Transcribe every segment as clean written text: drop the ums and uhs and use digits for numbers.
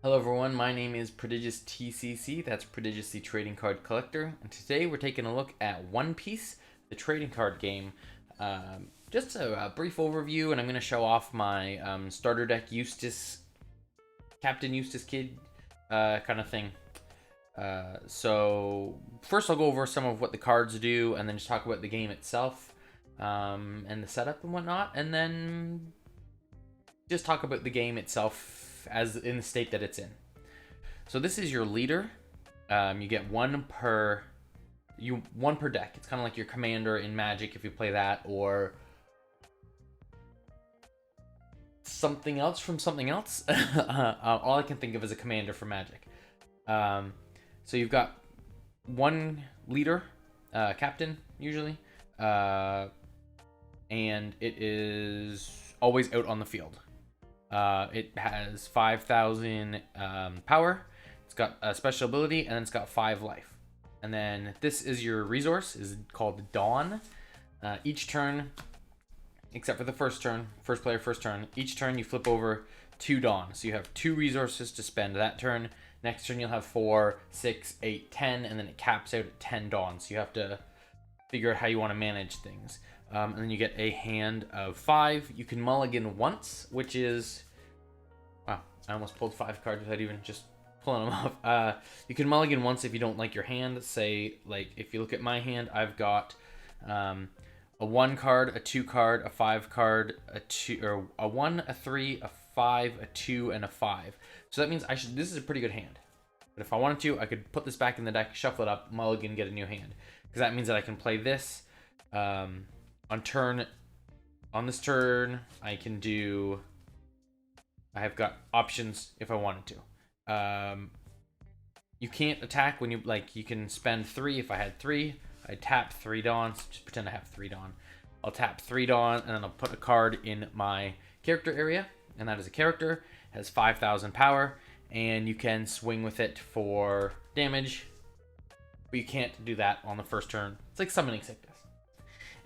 Hello everyone, my name is Prodigious TCC, that's Prodigious the Trading Card Collector, and today we're taking a look at One Piece, the trading card game. Just a brief overview, and I'm going to show off my starter deck Eustace, Captain Eustace Kid kind of thing. So first I'll go over some of what the cards do, and then just talk about the game itself, and the setup and whatnot, and then just talk about the game itself as in the state that it's in. So this is your leader. You get one per deck. It's kind of like your commander in Magic if you play that, or something else from something else. All I can think of is a commander for Magic. So you've got one leader, captain usually, and it is always out on the field. It has 5,000 power. It's got a special ability, and then it's got 5 life. And then this is your resource, is called Dawn. Each turn, except for the first turn, first player first turn, each turn you flip over 2 Dawn. So you have 2 resources to spend that turn. Next turn you'll have 4, 6, 8, 10, and then it caps out at 10 Dawn. So you have to figure out how you want to manage things. And then you get a hand of 5. You can mulligan once, which is... Wow, I almost pulled 5 cards without even just pulling them off. You can mulligan once if you don't like your hand. Say, like, if you look at my hand, I've got a 1 card, a 2 card, a 5 card, a 2, or a 1, a 3, a 5, a 2, and a 5. So that means this is a pretty good hand. But if I wanted to, I could put this back in the deck, shuffle it up, mulligan, get a new hand. Because that means that I can play this... on this turn, I have got options if I wanted to. You can't attack when you can spend 3. If I had 3, I'd tap 3 Dawns. Just pretend I have 3 Dawn. I'll tap 3 Dawn, and then I'll put a card in my character area, and that is a character. It has 5,000 power, and you can swing with it for damage, but you can't do that on the first turn. It's like summoning sickness.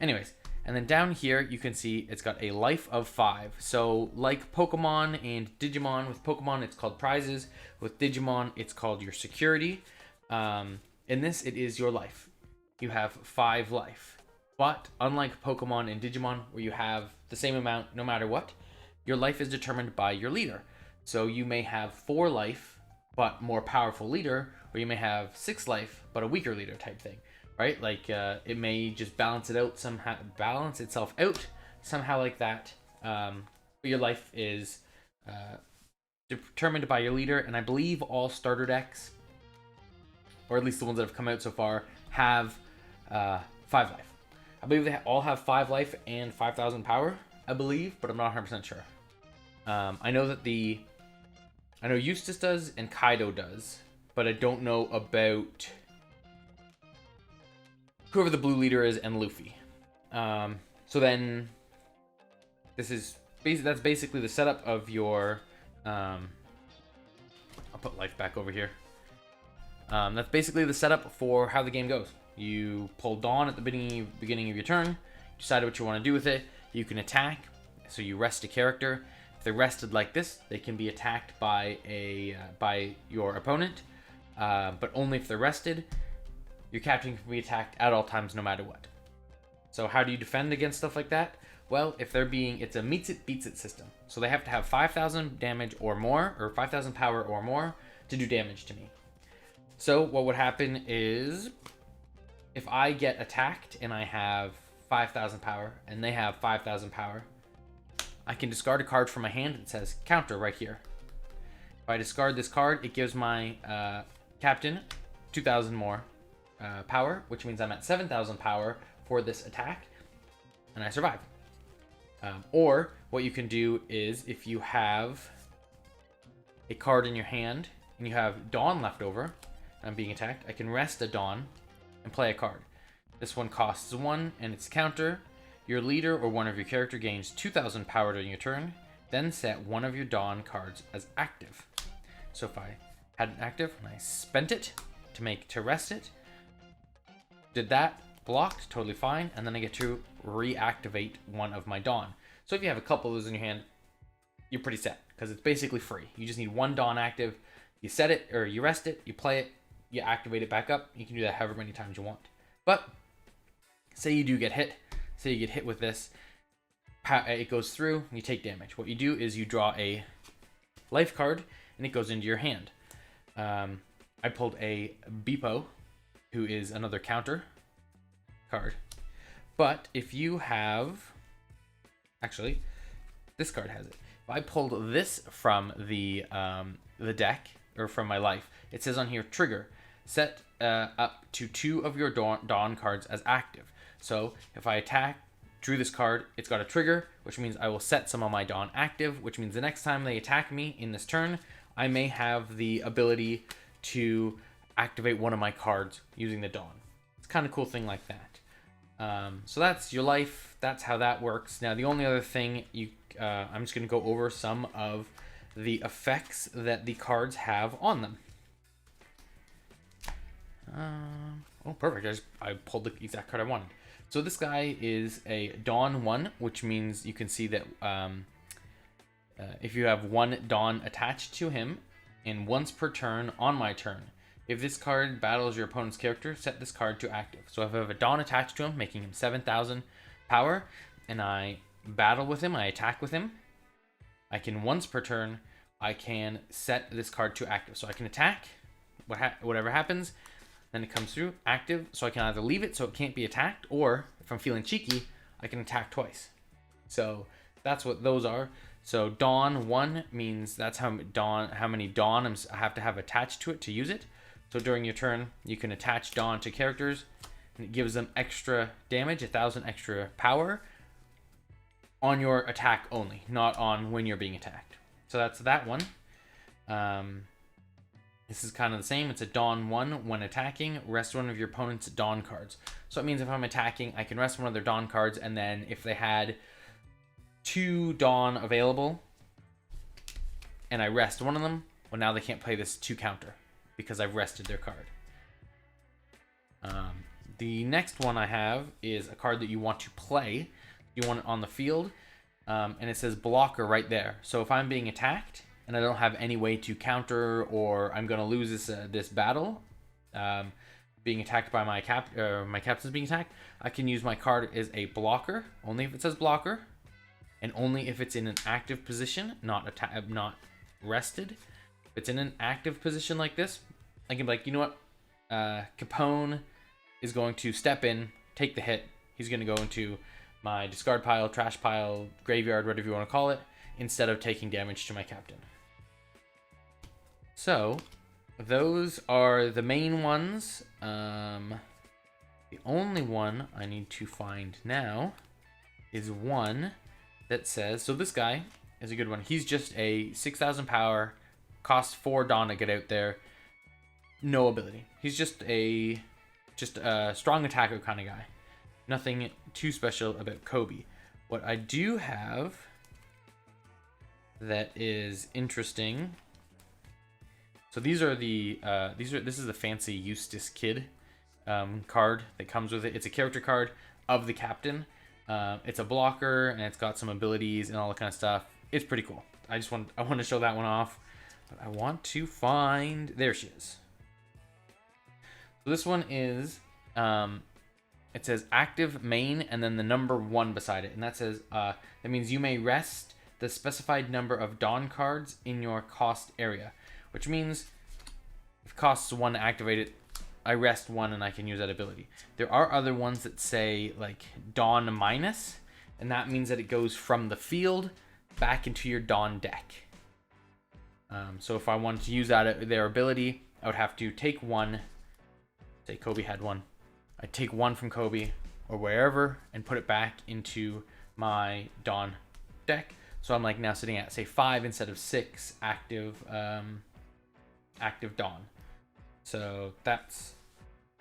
Anyways, and then down here, you can see it's got a life of 5. So like Pokemon and Digimon, with Pokemon, it's called prizes. With Digimon, it's called your security. In this, it is your life. You have 5 life. But unlike Pokemon and Digimon, where you have the same amount no matter what, your life is determined by your leader. So you may have 4 life, but more powerful leader, or you may have 6 life, but a weaker leader type thing. Right, like it may just balance itself out somehow like that. But your life is determined by your leader, and I believe all starter decks, or at least the ones that have come out so far, have 5 life. I believe they all have 5 life and 5,000 power. I believe, but I'm not 100% sure. I know Eustace does and Kaido does, but I don't know about whoever the blue leader is, and Luffy. So then, that's basically the setup of your. I'll put life back over here. That's basically the setup for how the game goes. You pull Dawn at the beginning of your turn. Decide what you want to do with it. You can attack, so you rest a character. If they're rested like this, they can be attacked by your opponent, but only if they're rested. Your captain can be attacked at all times, no matter what. So how do you defend against stuff like that? Well, it's a meets it, beats it system. So they have to have 5,000 damage or more, or 5,000 power or more, to do damage to me. So what would happen is, if I get attacked and I have 5,000 power, and they have 5,000 power, I can discard a card from my hand that says counter right here. If I discard this card, it gives my captain 2,000 more power, which means I'm at 7,000 power for this attack, and I survive. Or what you can do is, if you have a card in your hand and you have Dawn left over, and I'm being attacked, I can rest a Dawn and play a card. This one costs 1, and its counter. Your leader or one of your character gains 2,000 power during your turn. Then set one of your Dawn cards as active. So if I had an active and I spent it to rest it, did that, blocked, totally fine, and then I get to reactivate one of my Dawn. So if you have a couple of those in your hand, you're pretty set, because it's basically free. You just need one Dawn active. You set it, or you rest it, you play it, you activate it back up. You can do that however many times you want. But say you do get hit. Say you get hit with this. It goes through, you take damage. What you do is you draw a life card, and it goes into your hand. I pulled a Beepo, who is another counter card. But if you have... Actually, this card has it. If I pulled this from the deck, or from my life, it says on here, trigger. Set up to 2 of your Dawn cards as active. So if I attack, drew this card, it's got a trigger, which means I will set some of my Dawn active, which means the next time they attack me in this turn, I may have the ability to activate one of my cards using the Dawn. It's kind of cool thing like that. So that's your life. That's how that works. Now, the only other thing I'm just going to go over some of the effects that the cards have on them. Oh, perfect. I pulled the exact card I wanted. So this guy is a Dawn 1, which means you can see that if you have 1 Dawn attached to him, and once per turn on my turn, if this card battles your opponent's character, set this card to active. So if I have a Dawn attached to him, making him 7,000 power, and I battle with him, I attack with him, I can once per turn, I can set this card to active. So I can attack, whatever happens, then it comes through, active, so I can either leave it so it can't be attacked, or if I'm feeling cheeky, I can attack twice. So that's what those are. So Dawn 1 means that's how many Dawn I have to have attached to it to use it. So during your turn, you can attach Dawn to characters, and it gives them extra damage, 1,000 extra power, on your attack only, not on when you're being attacked. So that's that one. This is kind of the same. It's a Dawn 1. When attacking, rest one of your opponent's Dawn cards. So it means if I'm attacking, I can rest one of their Dawn cards, and then if they had 2 Dawn available, and I rest one of them, well, now they can't play this 2 counter, because I've rested their card. The next one I have is a card that you want to play. You want it on the field, and it says blocker right there. So if I'm being attacked, and I don't have any way to counter, or I'm going to lose this battle, being attacked by my captain's being attacked, I can use my card as a blocker, only if it says blocker, and only if it's in an active position, not rested. If it's in an active position like this, I can be like, you know what, Capone is going to step in, take the hit. He's going to go into my discard pile, trash pile, graveyard, whatever you want to call it, instead of taking damage to my captain. So those are the main ones. The only one I need to find now is one that says, so this guy is a good one. He's just a 6,000 power, costs 4 Dawn to get out there, no ability. He's just a strong attacker kind of guy. Nothing too special about Kobe. What I do have that is interesting. So this is the fancy Eustace Kid card that comes with it. It's a character card of the captain. It's a blocker, and it's got some abilities and all that kind of stuff. It's pretty cool. I want to show that one off. But I want to find... There she is. So this one is... it says active main, and then the number 1 beside it. And that says... that means you may rest the specified number of Dawn cards in your cost area. Which means if it costs 1 to activate it, I rest 1 and I can use that ability. There are other ones that say like Dawn minus, and that means that it goes from the field back into your Dawn deck. So if I wanted to use their ability, I would have to take 1. Say Kobe had 1. I'd take 1 from Kobe or wherever and put it back into my Dawn deck. So I'm like now sitting at, say, 5 instead of 6 active Dawn. So that's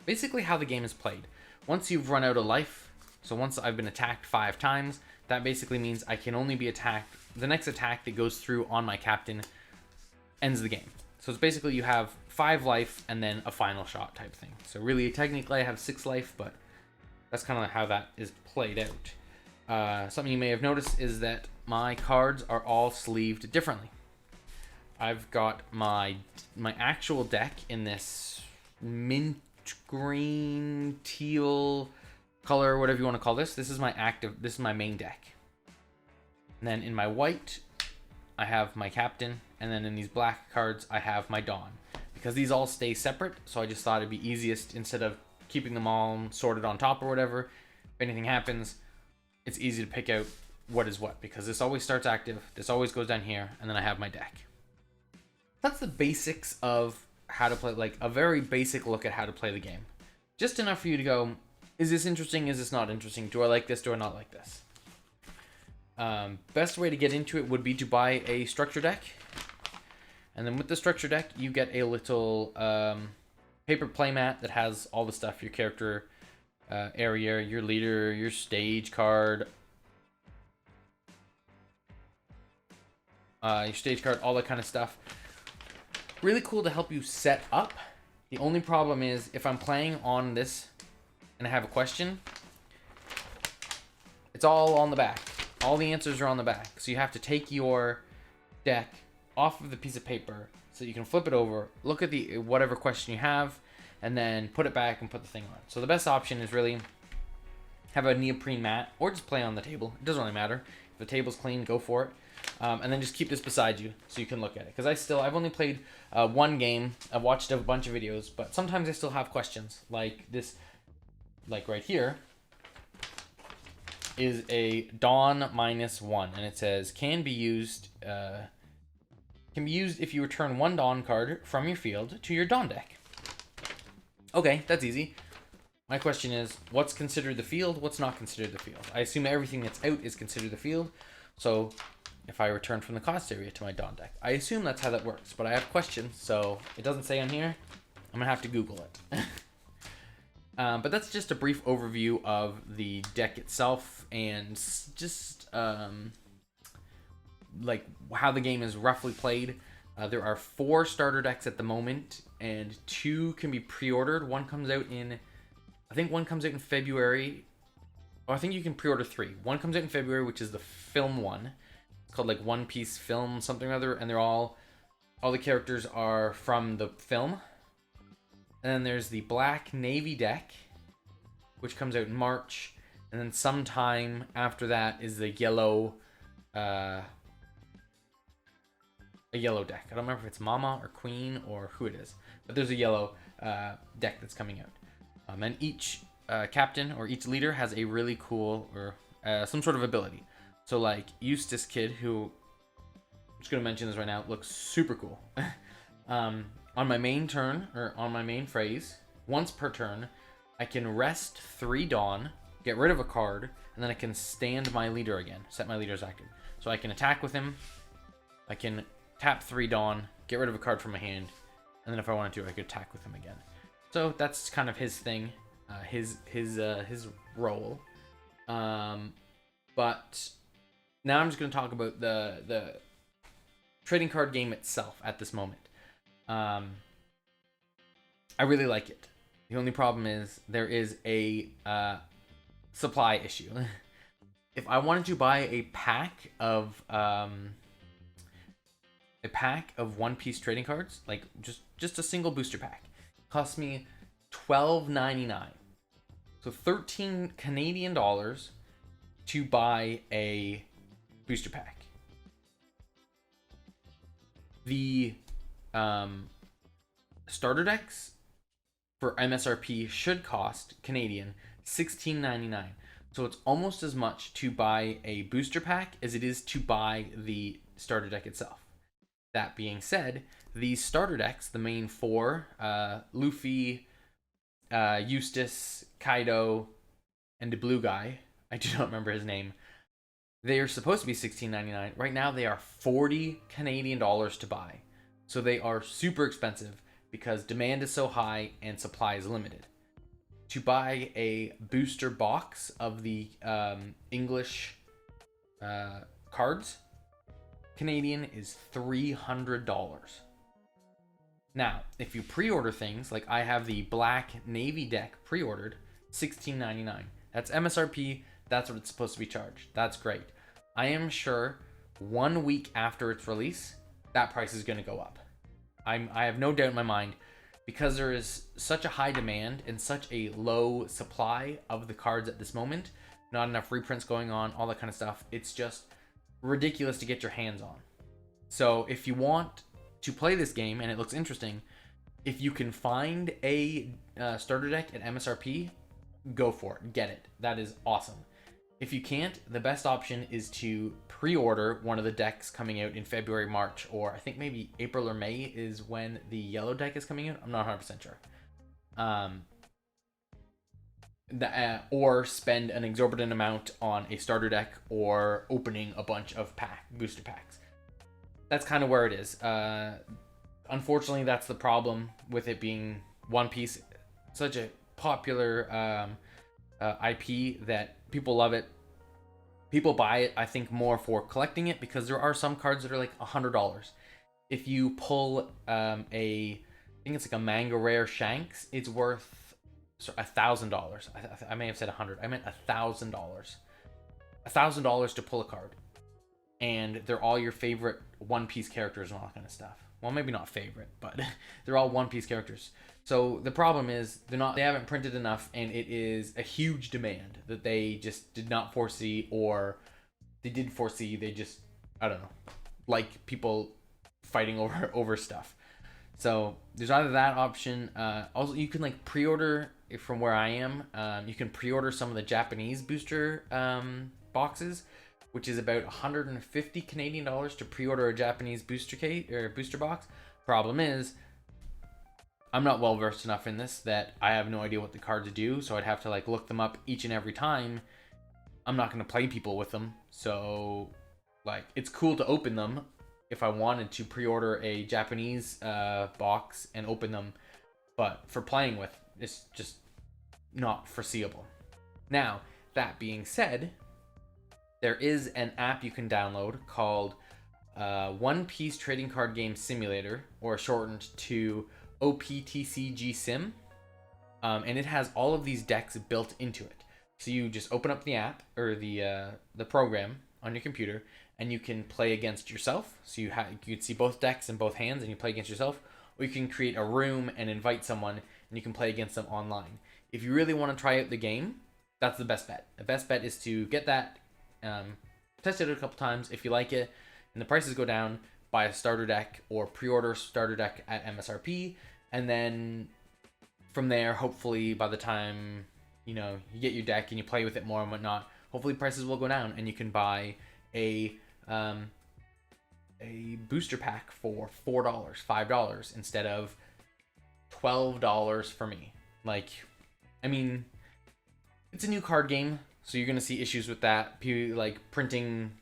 basically how the game is played. Once you've run out of life, so once I've been attacked 5 times, that basically means I can only be attacked. The next attack that goes through on my captain ends the game. So it's basically you have 5 life and then a final shot type thing. So really, technically I have 6 life, but that's kind of how that is played out. Something you may have noticed is that my cards are all sleeved differently. I've got my actual deck in this mint green teal color, whatever you want to call this. This is my main deck. And then in my white, I have my captain, and then in these black cards, I have my Dawn. Because these all stay separate, so I just thought it'd be easiest, instead of keeping them all sorted on top or whatever, if anything happens, it's easy to pick out what is what, because this always starts active, this always goes down here, and then I have my deck. That's the basics of how to play, like a very basic look at how to play the game. Just enough for you to go, is this interesting, is this not interesting, do I like this, do I not like this? Best way to get into it would be to buy a structure deck. And then with the structure deck, you get a little paper playmat that has all the stuff, your character area, your leader, your stage card, all that kind of stuff. Really cool to help you set up. The only problem is if I'm playing on this and I have a question, it's all on the back. All the answers are on the back. So you have to take your deck off of the piece of paper so you can flip it over, look at the whatever question you have, and then put it back and put the thing on. So the best option is really have a neoprene mat or just play on the table. It doesn't really matter. If the table's clean, go for it. And then just keep this beside you so you can look at it. Because I've only played one game. I've watched a bunch of videos, but sometimes I still have questions. Like this, like right here, is a Dawn -1, and it says can be used if you return one Dawn card from your field to your Dawn deck. Okay, that's easy. My question is, what's considered the field? What's not considered the field? I assume everything that's out is considered the field. So if I return from the cost area to my Dawn deck, I assume that's how that works. But I have questions, so it doesn't say on here. I'm gonna have to Google it. But that's just a brief overview of the deck itself and just like how the game is roughly played. There are 4 starter decks at the moment, and 2 can be pre-ordered. One comes out in, I think one comes out in February. Oh, I think you can pre-order 3. One comes out in February, which is the film one. It's called like One Piece film something or other, and they're all the characters are from the film. And then there's the Black Navy deck, which comes out in March. And then sometime after that is the yellow, a yellow deck. I don't remember if it's Mama or Queen or who it is. But there's a yellow deck that's coming out. And each captain or each leader has a really cool or some sort of ability. So like Eustace Kid, who, I'm just going to mention this right now, looks super cool. On my main turn, or on my main phrase, once per turn, I can rest 3 Dawn, get rid of a card, and then I can stand my leader again, set my leader as active. So I can attack with him, I can tap 3 Dawn, get rid of a card from my hand, and then if I wanted to, I could attack with him again. So that's kind of his thing, his role. But now I'm just going to talk about the trading card game itself at this moment. I really like it. The only problem is there is a supply issue. If I wanted to buy a pack of One Piece trading cards, like just a single booster pack, costs me $12.99. So 13 Canadian dollars to buy a booster pack. The starter decks for MSRP should cost Canadian $16.99. So it's almost as much to buy a booster pack as it is to buy the starter deck itself. That being said, these starter decks, the main 4, Luffy, Eustace, Kaido, and the blue guy, I do not remember his name, they are supposed to be $16.99. Right now they are 40 Canadian dollars to buy. So they are super expensive because demand is so high and supply is limited. To buy a booster box of the English cards, Canadian is $300. Now, if you pre-order things, like I have the Black Navy deck pre-ordered, $16.99. That's MSRP. That's what it's supposed to be charged. That's great. I am sure 1 week after its release, that price is going to go up. I have no doubt in my mind, because there is such a high demand and such a low supply of the cards at this moment, not enough reprints going on, all that kind of stuff. It's just ridiculous to get your hands on. So if you want to play this game and it looks interesting, if you can find a starter deck at MSRP, go for it. Get it. That is awesome. If you can't, the best option is to pre-order one of the decks coming out in February, March, or I think maybe April or May is when the yellow deck is coming out. I'm not 100% sure. Or spend an exorbitant amount on a starter deck or opening a bunch of booster packs. That's kind of where it is. Unfortunately, that's the problem with it being One Piece. Such a popular IP that people love it. People buy it, I think, more for collecting it, because there are some cards that are like $100. If you pull I think it's like a Manga Rare Shanks, it's worth $1,000. I may have said 100. I meant $1,000. $1,000 to pull a card, and they're all your favorite One Piece characters and all that kind of stuff. Well, maybe not favorite, but they're all One Piece characters. So the problem is they haven't printed enough, and it is a huge demand that they just did not foresee, or they did foresee. They just, I don't know, like people fighting over stuff. So there's either that option. Also, you can like pre-order from where I am. You can pre-order some of the Japanese booster boxes, which is about 150 Canadian dollars to pre-order a Japanese booster box. Problem is, I'm not well versed enough in this that I have no idea what the cards do, so I'd have to like look them up each and every time. I'm not going to play people with them, so like it's cool to open them if I wanted to pre-order a Japanese box and open them, but for playing with, it's just not foreseeable. Now, that being said, there is an app you can download called One Piece Trading Card Game Simulator, or shortened to OPTCG Sim, and it has all of these decks built into it. So you just open up the app or the program on your computer, and you can play against yourself. So you can see both decks in both hands, and you play against yourself, or you can create a room and invite someone, and you can play against them online. If you really want to try out the game, that's the best bet. The best bet is to get that, test it a couple times. If you like it, and the prices go down, buy a starter deck or pre-order starter deck at MSRP. And then from there, hopefully by the time, you get your deck and you play with it more and whatnot, hopefully prices will go down and you can buy a booster pack for $4, $5 instead of $12 for me. Like, I mean, it's a new card game, so you're going to see issues with that. Like printing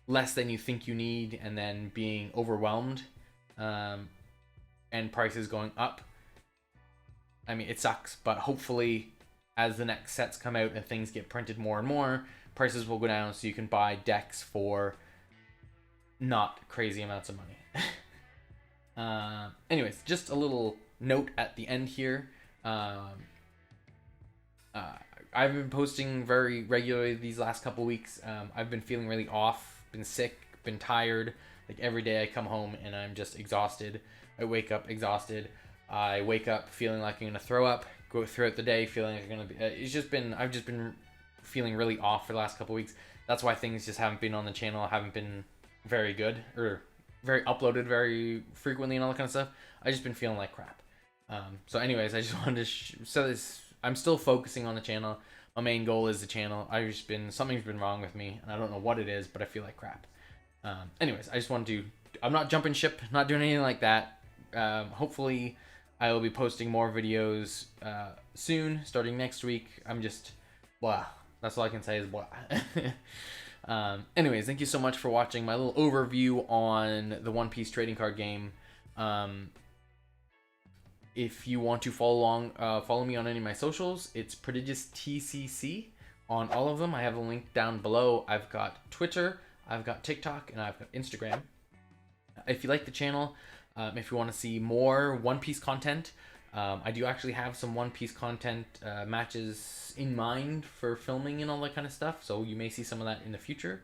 less than you think you need and then being overwhelmed. And prices going up. I mean, it sucks, but hopefully as the next sets come out and things get printed more and more, prices will go down so you can buy decks for not crazy amounts of money. Anyways, just a little note at the end here. I've been posting very regularly these last couple weeks. I've been feeling really off, been sick, been tired. Like every day I come home and I'm just exhausted. I wake up exhausted. I wake up feeling like I'm gonna throw up. Go throughout the day feeling like I'm gonna be. I've just been feeling really off for the last couple weeks. That's why things just haven't been on the channel. Haven't been very good or very uploaded very frequently and all that kind of stuff. I've just been feeling like crap. So, anyways, I just wanted to I'm still focusing on the channel. My main goal is the channel. Something's been wrong with me, and I don't know what it is, but I feel like crap. Anyways, I just wanted to. I'm not jumping ship. Not doing anything like that. Hopefully I will be posting more videos soon, starting next week. I'm just blah. That's all I can say is blah. Anyways, thank you so much for watching my little overview on the One Piece trading card game. If you want to follow me on any of my socials, it's Prodigious TCC on all of them. I have a link down below. I've got Twitter, I've got TikTok, and I've got Instagram. If you like the channel, if you want to see more One Piece content, I do actually have some One Piece content matches in mind for filming and all that kind of stuff, so you may see some of that in the future.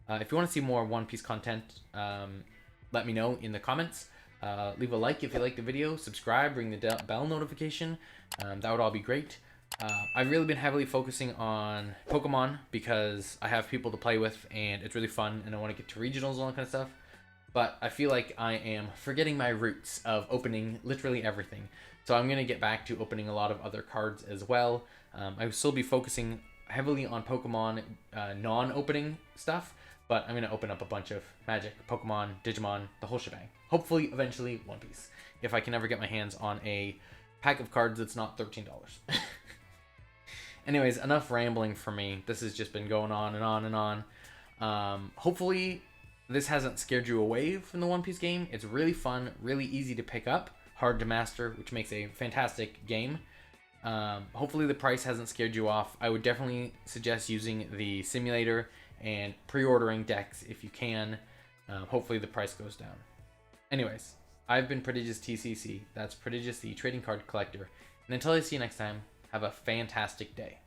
If you want to see more One Piece content, let me know in the comments. Leave a like if you like the video, subscribe, ring the bell notification. That would all be great. I've really been heavily focusing on Pokemon because I have people to play with and it's really fun and I want to get to regionals and all that kind of stuff. But I feel like I am forgetting my roots of opening literally everything. So I'm going to get back to opening a lot of other cards as well. I will still be focusing heavily on Pokemon non-opening stuff, but I'm going to open up a bunch of Magic, Pokemon, Digimon, the whole shebang. Hopefully, eventually, One Piece. If I can ever get my hands on a pack of cards that's not $13. Anyways, enough rambling for me. This has just been going on and on and on. Hopefully, this hasn't scared you away from the One Piece game. It's really fun, really easy to pick up, hard to master, which makes a fantastic game. Hopefully the price hasn't scared you off. I would definitely suggest using the simulator and pre-ordering decks if you can. Hopefully the price goes down. Anyways, I've been Prodigious TCC. That's Prodigious the Trading Card Collector. And until I see you next time, have a fantastic day.